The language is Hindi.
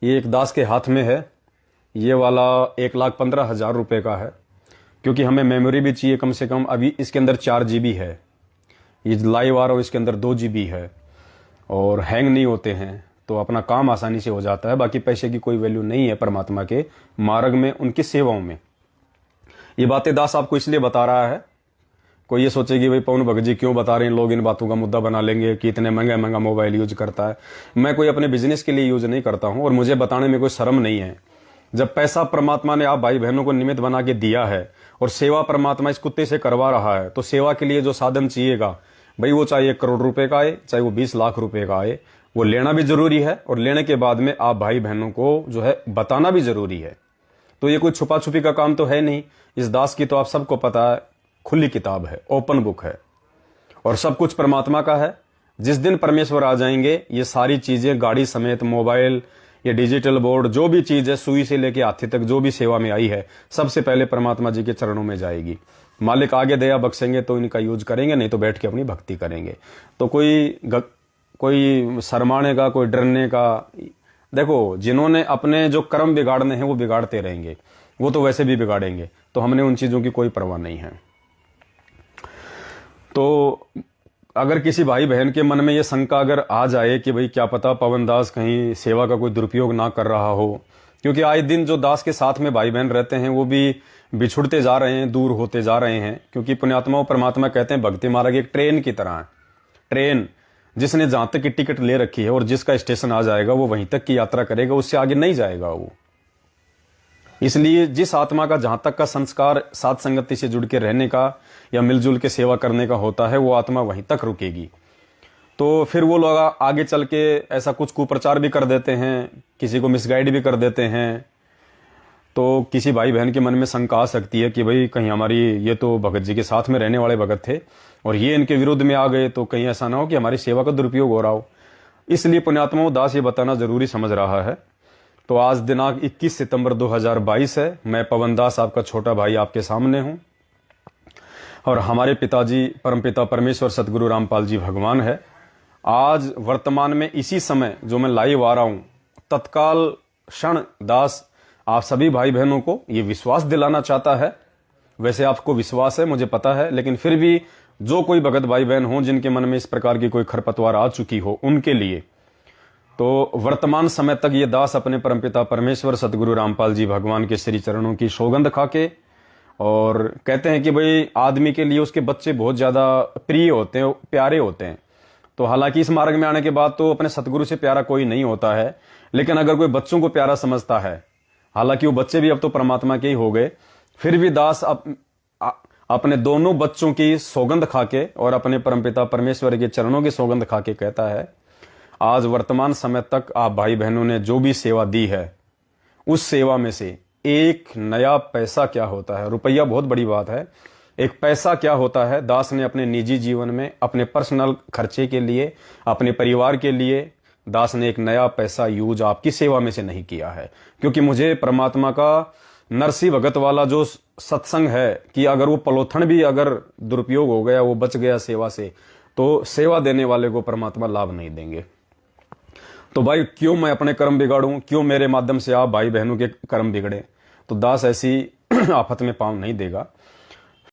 ये एक दास के हाथ में है। ये वाला 1,15,000 रुपये का है, क्योंकि हमें मेमोरी भी चाहिए कम से कम। अभी इसके अंदर 4 GB है, ये लाइव आ रहा हो इसके अंदर 2 GB है, और हैंग नहीं होते हैं, तो अपना काम आसानी से हो जाता है। बाकी पैसे की कोई वैल्यू नहीं है परमात्मा के मार्ग में, उनकी सेवाओं में। ये बातें दास आपको इसलिए बता रहा है, कोई ये सोचेगी भाई पवन भगत जी क्यों बता रहे हैं, लोग इन बातों का मुद्दा बना लेंगे कि इतने महंगा महंगा मोबाइल यूज करता है। मैं कोई अपने बिजनेस के लिए यूज नहीं करता हूं, और मुझे बताने में कोई शर्म नहीं है। जब पैसा परमात्मा ने आप भाई बहनों को निमित्त बना के दिया है, और सेवा परमात्मा इस कुत्ते से करवा रहा है, तो सेवा के लिए जो साधन चाहिएगा भाई, वो चाहे 1 करोड़ रुपए का आए, चाहे वो 20 लाख रुपए का आए, वो लेना भी जरूरी है, और लेने के बाद में आप भाई बहनों को जो है बताना भी जरूरी है। तो ये कोई छुपा छुपी का काम तो है नहीं। इस दास की तो आप सबको पता है, खुली किताब है, ओपन बुक है, और सब कुछ परमात्मा का है। जिस दिन परमेश्वर आ जाएंगे, ये सारी चीजें गाड़ी समेत, मोबाइल, ये डिजिटल बोर्ड, जो भी चीज है, सुई से लेके हाथी तक जो भी सेवा में आई है, सबसे पहले परमात्मा जी के चरणों में जाएगी। मालिक आगे दया बख्शेंगे तो इनका यूज करेंगे, नहीं तो बैठ के अपनी भक्ति करेंगे। तो कोई शर्माने का, कोई डरने का, देखो जिन्होंने अपने जो कर्म बिगाड़ने हैं वो बिगाड़ते रहेंगे, वो तो वैसे भी बिगाड़ेंगे। तो हमने उन चीजों की कोई परवाह नहीं है। तो अगर किसी भाई बहन के मन में ये शंका अगर आ जाए कि भाई क्या पता पवन दास कहीं सेवा का कोई दुरुपयोग ना कर रहा हो, क्योंकि आए दिन जो दास के साथ में भाई बहन रहते हैं वो भी बिछुड़ते जा रहे हैं, दूर होते जा रहे हैं। क्योंकि पुण्यात्मा परमात्मा कहते हैं भक्ति मार्ग एक ट्रेन की तरह है। ट्रेन जिसने जहां तक की टिकट ले रखी है और जिसका स्टेशन आ जाएगा वो वहीं तक की यात्रा करेगा, उससे आगे नहीं जाएगा वो। इसलिए जिस आत्मा का जहां तक का संस्कार साथ संगति से जुड़ के रहने का या मिलजुल के सेवा करने का होता है, वो आत्मा वहीं तक रुकेगी। तो फिर वो लोग आगे चल के ऐसा कुछ कुप्रचार भी कर देते हैं, किसी को मिसगाइड भी कर देते हैं। तो किसी भाई बहन के मन में शंका आ सकती है कि भाई कहीं हमारी, ये तो भगत जी के साथ में रहने वाले भगत थे और ये इनके विरुद्ध में आ गए, तो कहीं ऐसा ना हो कि हमारी सेवा का दुरुपयोग हो रहा हो। इसलिए पुण्यात्मा दास ये बताना जरूरी समझ रहा है। तो आज दिनांक 21 सितंबर 2022 है। मैं पवन दास आपका छोटा भाई आपके सामने हूं, और हमारे पिताजी परमपिता परमेश्वर सतगुरु रामपाल जी भगवान है। आज वर्तमान में इसी समय जो मैं लाइव आ रहा हूं, तत्काल क्षण दास आप सभी भाई बहनों को ये विश्वास दिलाना चाहता है। वैसे आपको विश्वास है, मुझे पता है, लेकिन फिर भी जो कोई भगत भाई बहन हो जिनके मन में इस प्रकार की कोई खरपतवार आ चुकी हो, उनके लिए तो वर्तमान समय तक ये दास अपने परमपिता परमेश्वर सतगुरु रामपाल जी भगवान के श्री चरणों की सौगंध खाके, और कहते हैं कि भाई आदमी के लिए उसके बच्चे बहुत ज्यादा प्रिय होते हैं, प्यारे होते हैं। तो हालांकि इस मार्ग में आने के बाद तो अपने सतगुरु से प्यारा कोई नहीं होता है, लेकिन अगर कोई बच्चों को प्यारा समझता है, हालांकि वो बच्चे भी अब तो परमात्मा के ही हो गए, फिर भी दास अपने दोनों बच्चों की सौगंध खाके और अपने परमपिता परमेश्वर के चरणों की सौगंध खाके कहता है, आज वर्तमान समय तक आप भाई बहनों ने जो भी सेवा दी है, उस सेवा में से एक नया पैसा क्या होता है, रुपया बहुत बड़ी बात है, एक पैसा क्या होता है, दास ने अपने निजी जीवन में, अपने पर्सनल खर्चे के लिए, अपने परिवार के लिए, दास ने एक नया पैसा यूज आपकी सेवा में से नहीं किया है। क्योंकि मुझे परमात्मा का नरसी भगत वाला जो सत्संग है कि अगर वो पलोथन भी अगर दुरुपयोग हो गया, वो बच गया सेवा से, तो सेवा देने वाले को परमात्मा लाभ नहीं देंगे। तो भाई क्यों मैं अपने कर्म बिगाड़ूं, क्यों मेरे माध्यम से आप भाई बहनों के कर्म बिगड़े। तो दास ऐसी आफत में पांव नहीं देगा।